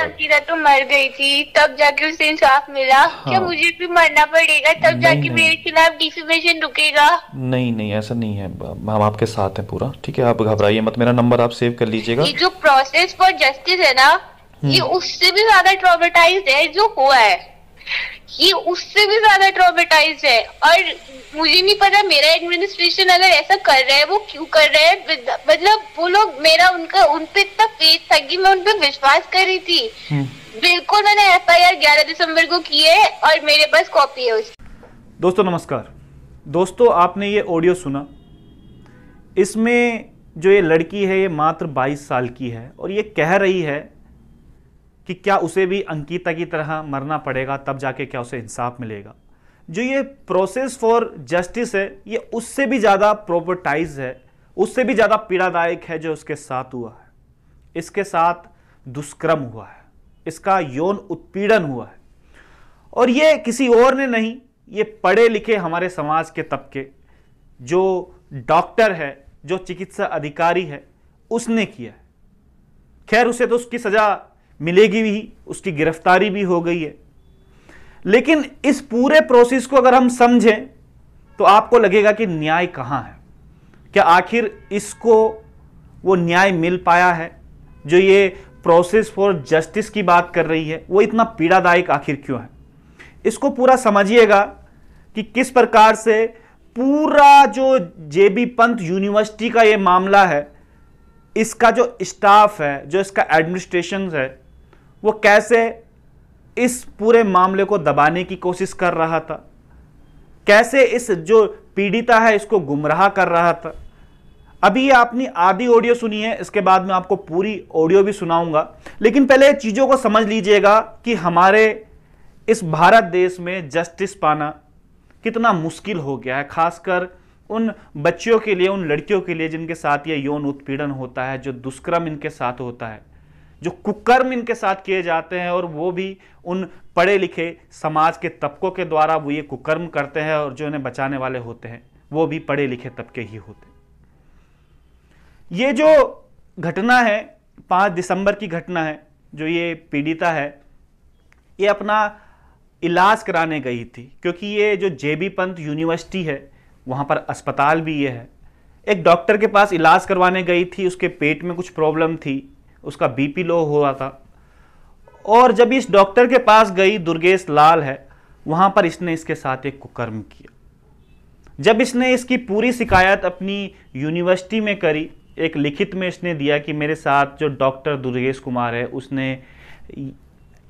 Akira तो मर गई थी, तब जाके उसे इंसाफ मिला। क्या मुझे भी मरना पड़ेगा तब जाके मेरे खिलाफ डिफेमेशन रुकेगा? नहीं नहीं, ऐसा नहीं है, हम आपके साथ हैं पूरा, ठीक है, आप घबराइए मत। मेरा नंबर आप सेव कर लीजिएगा। ये जो प्रोसेस फॉर जस्टिस है ना, ये उससे भी ज्यादा ट्रॉमेटाइज्ड है जो हुआ है, ये उससे भी ज्यादा ट्रॉमेटाइज्ड है। और मुझे नहीं पता मेरा एडमिनिस्ट्रेशन अगर ऐसा कर रहा है वो क्यों कर रहा है। मतलब वो लोग, मेरा उनका उन पे इतना फेथ था कि मैं उन पे विश्वास कर रही थी। बिल्कुल, मैंने FIR 11 दिसंबर को की है और मेरे पास कॉपी है उसकी। दोस्तों नमस्कार। दोस्तों, आपने ये ऑडियो सुना, इसमें जो ये लड़की है ये मात्र 22 साल की है और ये कह रही है कि क्या उसे भी अंकिता की तरह मरना पड़ेगा, तब जाके क्या उसे इंसाफ मिलेगा। जो ये प्रोसेस फॉर जस्टिस है ये उससे भी ज़्यादा प्रोपर्टाइज है, उससे भी ज़्यादा पीड़ादायक है जो उसके साथ हुआ है। इसके साथ दुष्कर्म हुआ है, इसका यौन उत्पीड़न हुआ है और ये किसी और ने नहीं, ये पढ़े लिखे हमारे समाज के तबके, जो डॉक्टर है, जो चिकित्सा अधिकारी है, उसने किया है। खैर, उसे तो उसकी सजा मिलेगी भी, उसकी गिरफ्तारी भी हो गई है। लेकिन इस पूरे प्रोसेस को अगर हम समझें तो आपको लगेगा कि न्याय कहां है। क्या आखिर इसको वो न्याय मिल पाया है? जो ये प्रोसेस फॉर जस्टिस की बात कर रही है वो इतना पीड़ादायक आखिर क्यों है? इसको पूरा समझिएगा कि किस प्रकार से पूरा जो JB पंत यूनिवर्सिटी का ये मामला है, इसका जो स्टाफ है, जो इसका एडमिनिस्ट्रेशन है, वो कैसे इस पूरे मामले को दबाने की कोशिश कर रहा था, कैसे इस जो पीड़िता है इसको गुमराह कर रहा था। अभी ये आपने आधी ऑडियो सुनी है, इसके बाद में आपको पूरी ऑडियो भी सुनाऊंगा। लेकिन पहले चीज़ों को समझ लीजिएगा कि हमारे इस भारत देश में जस्टिस पाना कितना मुश्किल हो गया है, खासकर उन बच्चियों के लिए, उन लड़कियों के लिए जिनके साथ ये यौन उत्पीड़न होता है, जो दुष्कर्म इनके साथ होता है, जो कुकर्म इनके साथ किए जाते हैं, और वो भी उन पढ़े लिखे समाज के तबकों के द्वारा वो ये कुकर्म करते हैं, और जो इन्हें बचाने वाले होते हैं वो भी पढ़े लिखे तबके ही होते हैं। ये जो घटना है 5 दिसंबर की घटना है। जो ये पीड़िता है ये अपना इलाज कराने गई थी, क्योंकि ये जो JB पंत यूनिवर्सिटी है वहाँ पर अस्पताल भी ये है। एक डॉक्टर के पास इलाज करवाने गई थी, उसके पेट में कुछ प्रॉब्लम थी, उसका BP लो हुआ था, और जब इस डॉक्टर के पास गई, दुर्गेश लाल है, वहाँ पर इसने इसके साथ एक कुकर्म किया। जब इसने इसकी पूरी शिकायत अपनी यूनिवर्सिटी में करी, एक लिखित में इसने दिया कि मेरे साथ जो डॉक्टर दुर्गेश कुमार है उसने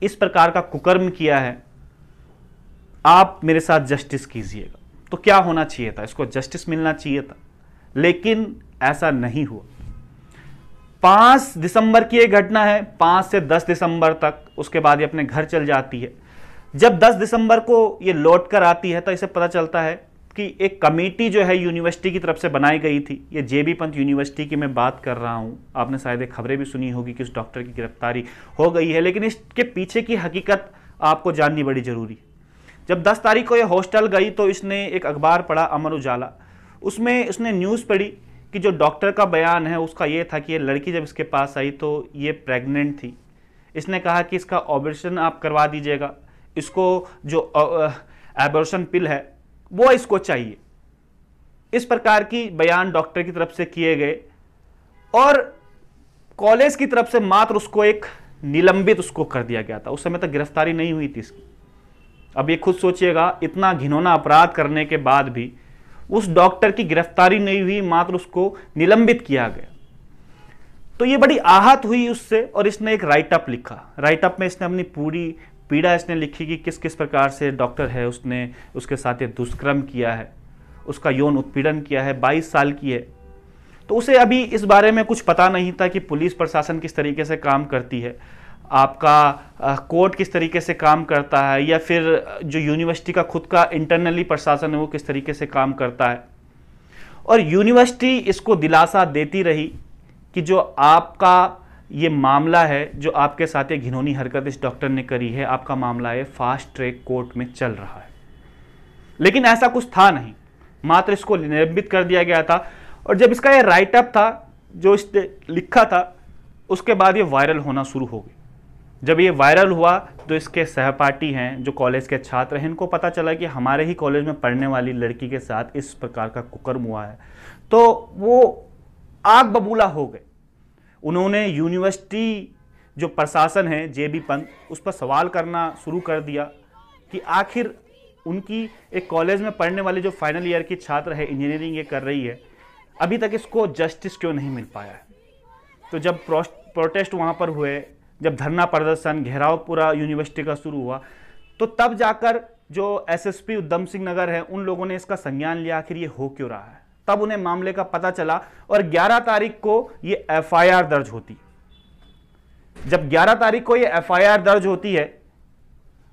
इस प्रकार का कुकर्म किया है, आप मेरे साथ जस्टिस कीजिएगा। तो क्या होना चाहिए था? इसको जस्टिस मिलना चाहिए था, लेकिन ऐसा नहीं हुआ। 5 दिसंबर की एक घटना है, 5 से 10 दिसंबर तक, उसके बाद ये अपने घर चल जाती है। जब 10 दिसंबर को ये लौट कर आती है तो इसे पता चलता है कि एक कमेटी जो है यूनिवर्सिटी की तरफ से बनाई गई थी। ये JB पंत यूनिवर्सिटी की मैं बात कर रहा हूँ। आपने शायद एक खबरें भी सुनी होगी कि उस डॉक्टर की गिरफ्तारी हो गई है, लेकिन इसके पीछे की हकीकत आपको जाननी बड़ी जरूरी है। जब 10 तारीख को ये हॉस्टल गई तो इसने एक अखबार पढ़ा, अमर उजाला। उसमें उसने न्यूज़ पढ़ी कि जो डॉक्टर का बयान है उसका ये था कि ये लड़की जब इसके पास आई तो ये प्रेग्नेंट थी। इसने कहा कि इसका ऑपरेशन आप करवा दीजिएगा, इसको जो एबॉर्शन पिल है वो इसको चाहिए। इस प्रकार की बयान डॉक्टर की तरफ से किए गए, और कॉलेज की तरफ से मात्र उसको एक निलंबित उसको कर दिया गया था। उस समय तक गिरफ्तारी नहीं हुई थी इसकी। अब ये खुद सोचिएगा, इतना घिनौना अपराध करने के बाद भी उस डॉक्टर की गिरफ्तारी नहीं हुई, मात्र उसको निलंबित किया गया। तो ये बड़ी आहत हुई उससे, और इसने एक राइटअप लिखा। राइटअप में इसने अपनी पूरी पीड़ा इसने लिखी कि किस किस प्रकार से डॉक्टर है उसने उसके साथ ये दुष्कर्म किया है, उसका यौन उत्पीड़न किया है। 22 साल की है, तो उसे अभी इस बारे में कुछ पता नहीं था कि पुलिस प्रशासन किस तरीके से काम करती है, आपका कोर्ट किस तरीके से काम करता है, या फिर जो यूनिवर्सिटी का खुद का इंटरनली प्रशासन है वो किस तरीके से काम करता है। और यूनिवर्सिटी इसको दिलासा देती रही कि जो आपका ये मामला है, जो आपके साथ ये घिनौनी हरकत इस डॉक्टर ने करी है, आपका मामला है फास्ट ट्रैक कोर्ट में चल रहा है। लेकिन ऐसा कुछ था नहीं, मात्र इसको निलंबित कर दिया गया था। और जब इसका ये राइटअप था जो इसने लिखा था, उसके बाद ये वायरल होना शुरू हो गई। जब ये वायरल हुआ तो इसके सहपाठी हैं जो कॉलेज के छात्र हैं, इनको पता चला कि हमारे ही कॉलेज में पढ़ने वाली लड़की के साथ इस प्रकार का कुकर्म हुआ है, तो वो आग बबूला हो गए। उन्होंने यूनिवर्सिटी जो प्रशासन है जेबी पंत, उस पर सवाल करना शुरू कर दिया कि आखिर उनकी एक कॉलेज में पढ़ने वाली जो फाइनल ईयर की छात्र है, इंजीनियरिंग ये कर रही है, अभी तक इसको जस्टिस क्यों नहीं मिल पाया है। तो जब प्रोटेस्ट वहाँ पर हुए, जब धरना प्रदर्शन घेराव पूरा यूनिवर्सिटी का शुरू हुआ, तो तब जाकर जो एसएसपी उधम सिंह नगर है उन लोगों ने इसका संज्ञान लिया, आखिर ये हो क्यों रहा है। तब उन्हें मामले का पता चला और 11 तारीख को ये एफआईआर दर्ज होती। जब 11 तारीख को ये एफआईआर दर्ज होती है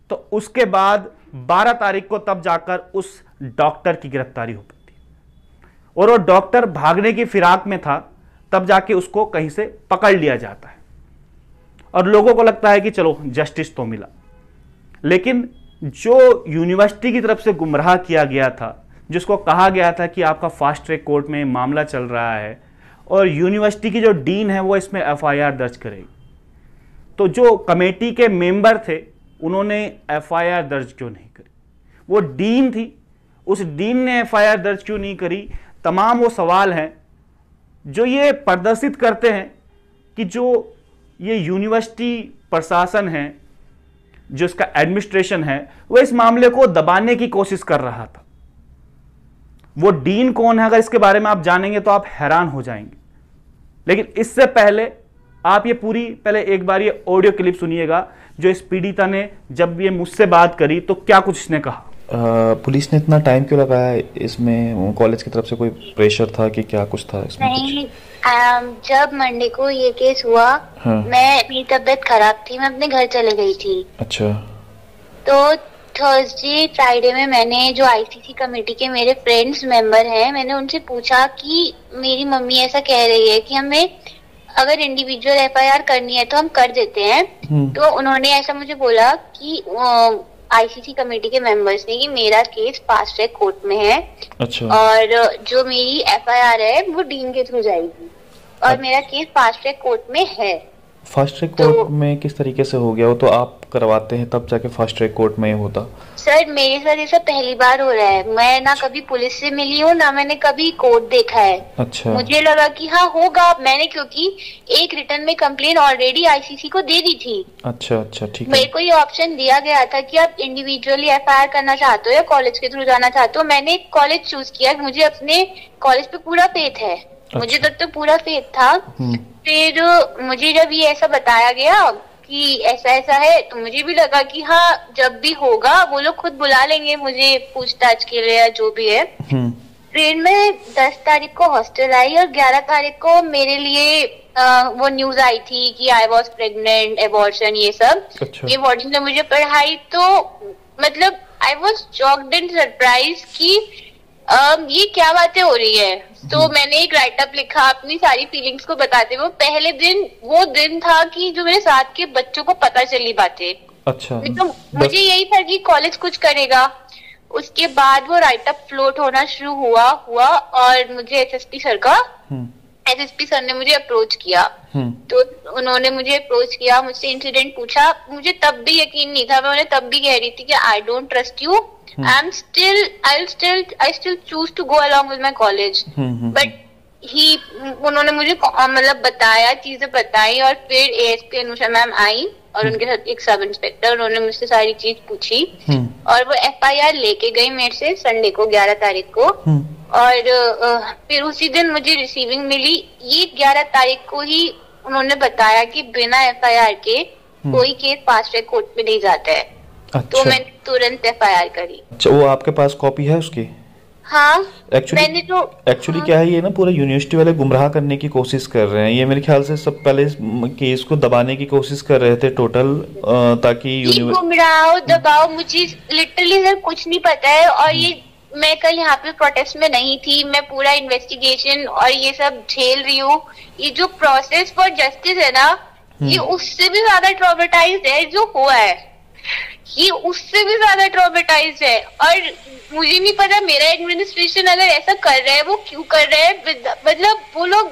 तो उसके बाद 12 तारीख को तब जाकर उस डॉक्टर की गिरफ्तारी हो पाती और वो डॉक्टर भागने की फिराक में था, तब जाके उसको कहीं से पकड़ लिया जाता है और लोगों को लगता है कि चलो जस्टिस तो मिला। लेकिन जो यूनिवर्सिटी की तरफ से गुमराह किया गया था, जिसको कहा गया था कि आपका फास्ट ट्रैक कोर्ट में मामला चल रहा है और यूनिवर्सिटी की जो डीन है वो इसमें एफआईआर दर्ज करेगी, तो जो कमेटी के मेंबर थे उन्होंने एफआईआर दर्ज क्यों नहीं करी। वो डीन थी, उस डीन ने एफआईआर दर्ज क्यों नहीं करी। तमाम वो सवाल हैं जो ये प्रदर्शित करते हैं कि जो ये यूनिवर्सिटी प्रशासन है, जो इसका एडमिनिस्ट्रेशन है, वो इस मामले को दबाने की कोशिश कर रहा था। वो डीन कौन है, अगर इसके बारे में आप जानेंगे तो आप हैरान हो जाएंगे। लेकिन इससे पहले आप ये पहले एक बार ये ऑडियो क्लिप सुनिएगा जो इस पीड़िता ने जब ये मुझसे बात करी तो क्या कुछ इसने कहा। पुलिस ने इतना टाइम क्यों लगाया इसमें? कॉलेज की तरफ से कोई प्रेशर था कि क्या कुछ था इसमें? नहीं, जब मंडे को ये केस हुआ, हाँ। मेरी तबीयत खराब थी, मैं अपने घर चले गई थी। अच्छा। तो थर्सडे फ्राइडे में मैंने जो आईसीसी कमेटी के मेरे फ्रेंड्स मेंबर हैं, मैंने उनसे पूछा कि मेरी मम्मी ऐसा कह रही है कि हमें अगर इंडिविजुअल एफआईआर करनी है तो हम कर देते हैं। तो उन्होंने ऐसा मुझे बोला कि आईसीसी कमेटी के मेंबर्स ने कि मेरा केस फास्ट ट्रैक कोर्ट में है। अच्छा। और जो मेरी एफआईआर है वो डीन के थ्रू जाएगी और मेरा केस फास्ट ट्रैक कोर्ट में है। फास्ट ट्रैक कोर्ट में किस तरीके से हो गया? वो तो आप करवाते हैं तब जाके फास्ट ट्रैक कोर्ट में होता। सर मेरे साथ ये सब पहली बार हो रहा है। मैं ना कभी पुलिस से मिली हूँ, ना मैंने कभी कोर्ट देखा है। अच्छा। मुझे लगा कि हाँ होगा, मैंने क्योंकि एक रिटर्न में कंप्लेन ऑलरेडी आईसीसी को दे दी थी। अच्छा अच्छा, ठीक है। मेरे को ये ऑप्शन दिया गया था कि आप इंडिविजुअली एफआईआर करना चाहते हो या कॉलेज के थ्रू जाना चाहते हो। मैंने कॉलेज चूज किया, मुझे अपने कॉलेज पे पूरा फेथ है। मुझे तो पूरा फेथ था। फिर मुझे जब ये ऐसा बताया गया कि ऐसा ऐसा है, तो मुझे भी लगा कि हाँ जब भी होगा वो लोग खुद बुला लेंगे मुझे पूछताछ के लिए या जो भी है। फिर मैं 10 तारीख को हॉस्टल आई और 11 तारीख को मेरे लिए वो न्यूज आई थी कि आई वॉज प्रेग्नेंट, एबॉर्शन, ये सब। अच्छा। ये वार्डन ने मुझे पढ़ाई तो मतलब I was shocked and surprise कि ये क्या बातें हो रही है। तो मैंने एक राइटअप लिखा अपनी सारी फीलिंग्स को बताते हुए। पहले दिन वो दिन था कि जो मेरे साथ के बच्चों को पता चली बातें। अच्छा। तो मुझे यही था कि कॉलेज कुछ करेगा। उसके बाद वो राइटअप फ्लोट होना शुरू हुआ और मुझे एसएसपी सर ने मुझे अप्रोच किया। तो उन्होंने मुझे अप्रोच किया, मुझसे इंसिडेंट पूछा। मुझे तब भी यकीन नहीं था, मैं उन्हें तब भी कह रही थी कि I don't trust you, I still choose to go along with my college. But उन्होंने मुझे मतलब बताया, चीजें बताई। और फिर एएसपी अनुषा मैम आई और उनके साथ एक सब इंस्पेक्टर, उन्होंने मुझसे सारी चीज पूछी और वो एफआईआर लेके गई मेरे से संडे को 11 तारीख को। और फिर उसी दिन मुझे रिसीविंग मिली। ये 11 तारीख को ही उन्होंने बताया कि बिना एफआईआर के कोई केस फास्ट ट्रैक कोर्ट में नहीं जाता है। अच्छा। तो मैंने तुरंत एफआईआर करी। अच्छा, वो आपके पास कॉपी है उसकी? हाँ। एक्चुअली क्या है, ये ना पूरा यूनिवर्सिटी वाले गुमराह करने की कोशिश कर रहे हैं। ये मेरे ख्याल से सब पहले केस को दबाने की कोशिश कर रहे थे टोटल, ताकि गुमराह दबाओ, मुझे लिटरली सर कुछ नहीं पता है। और ये मैं कल यहाँ पे प्रोटेस्ट में नहीं थी, मैं पूरा इन्वेस्टिगेशन और ये सब झेल रही हूँ। ये जो प्रोसेस फॉर जस्टिस है ना, ये उससे भी ज्यादा ट्रॉमेटाइज्ड है जो हुआ है। ये उससे भी ज्यादा ट्रॉमेटाइज है। और मुझे नहीं पता मेरा एडमिनिस्ट्रेशन अगर ऐसा कर रहा है वो क्यों कर रहा है। मतलब वो लोग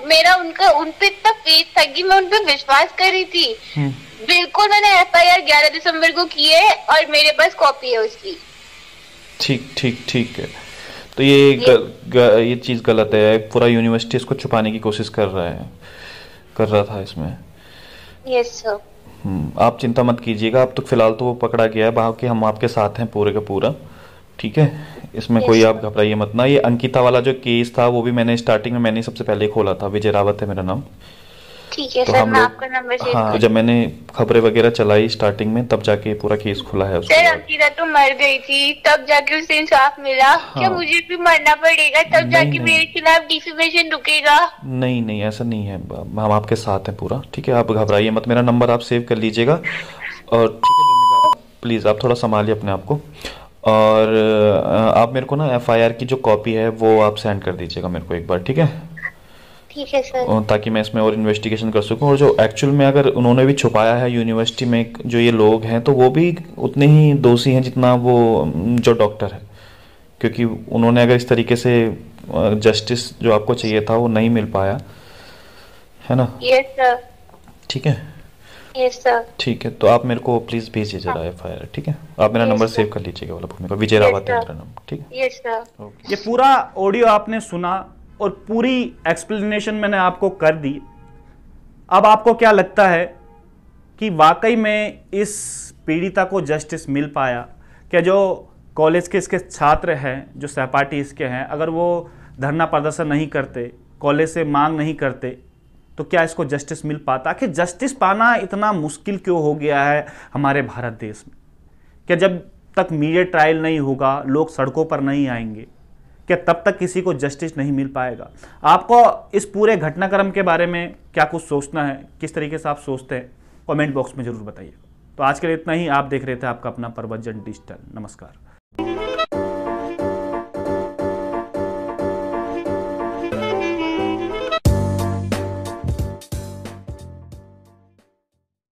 उन पे इतना फेथ था कि मैं उन पे विश्वास कर रही थी। बिल्कुल, मैंने FIR 11 दिसंबर को की है और मेरे पास कॉपी है उसकी। ठीक ठीक ठीक है। तो ये ये चीज़ गलत है, पूरा यूनिवर्सिटी इसको छुपाने की कोशिश कर रहा था इसमें। Yes sir. आप चिंता मत कीजिएगा, अब तो फिलहाल तो वो पकड़ा गया है, बाकी हम आपके साथ हैं पूरे का पूरा, ठीक है। इसमें कोई आप घबराइए मत ना। ये अंकिता वाला जो केस था वो भी मैंने स्टार्टिंग में मैंने सबसे पहले खोला था, विजय रावत है मेरा नाम। ठीक है तो सर, हम मैं लोग आपका नंबर सेव हाँ, कर। जब मैंने खबरें वगैरह चलाई स्टार्टिंग में तब जाके पूरा केस खुला है उसके सर बाद। अंकिता तो मर गई थी, तब जाके उसे इंसाफ मिला। क्या मुझे भी मरना पड़ेगा तब नहीं, जाके नहीं। मेरे खिलाफ डिफेमेशन रुकेगा? नहीं नहीं, ऐसा नहीं है, हम आपके साथ हैं पूरा, ठीक है। आप घबराइए मत, मेरा नंबर आप सेव कर लीजिएगा। और ठीक है भूमिका, प्लीज़ आप थोड़ा संभालिए अपने आप को। और आप मेरे को ना FIR की जो कॉपी है वो आप सेंड कर दीजिएगा मेरे को एक बार, ठीक है। ठीक है सर। ताकि मैं इसमें और इन्वेस्टिगेशन कर सकूं। और जो एक्चुअल में अगर उन्होंने भी छुपाया है यूनिवर्सिटी में जो ये लोग हैं, तो वो भी उतने ही दोषी हैं जितना वो जो डॉक्टर है, क्योंकि उन्होंने अगर इस तरीके से जस्टिस जो आपको चाहिए था वो नहीं मिल पाया, है ना। Yes sir. ठीक है, यस सर। ठीक है। तो आप मेरे को प्लीज़ भेजिए जरा FIR, ठीक है। आप मेरा नंबर सेव कर लीजिएगा वाला भूमिका, विजय रावत है मेरा नाम, ठीक है। Yes sir. ये पूरा ऑडियो आपने सुना और पूरी एक्सप्लेनेशन मैंने आपको कर दी। अब आपको क्या लगता है कि वाकई में इस पीड़िता को जस्टिस मिल पाया? क्या जो कॉलेज के इसके छात्र हैं, जो सहपाठी इसके हैं, अगर वो धरना प्रदर्शन नहीं करते, कॉलेज से मांग नहीं करते, तो क्या इसको जस्टिस मिल पाता? आखिर जस्टिस पाना इतना मुश्किल क्यों हो गया है हमारे भारत देश में? क्या जब तक मीडिया ट्रायल नहीं होगा, लोग सड़कों पर नहीं आएंगे, क्या तब तक किसी को जस्टिस नहीं मिल पाएगा? आपको इस पूरे घटनाक्रम के बारे में क्या कुछ सोचना है, किस तरीके से आप सोचते हैं, कमेंट बॉक्स में जरूर बताइए। तो आज के लिए इतना ही। आप देख रहे थे आपका अपना प्रवचन डिजिटल। नमस्कार।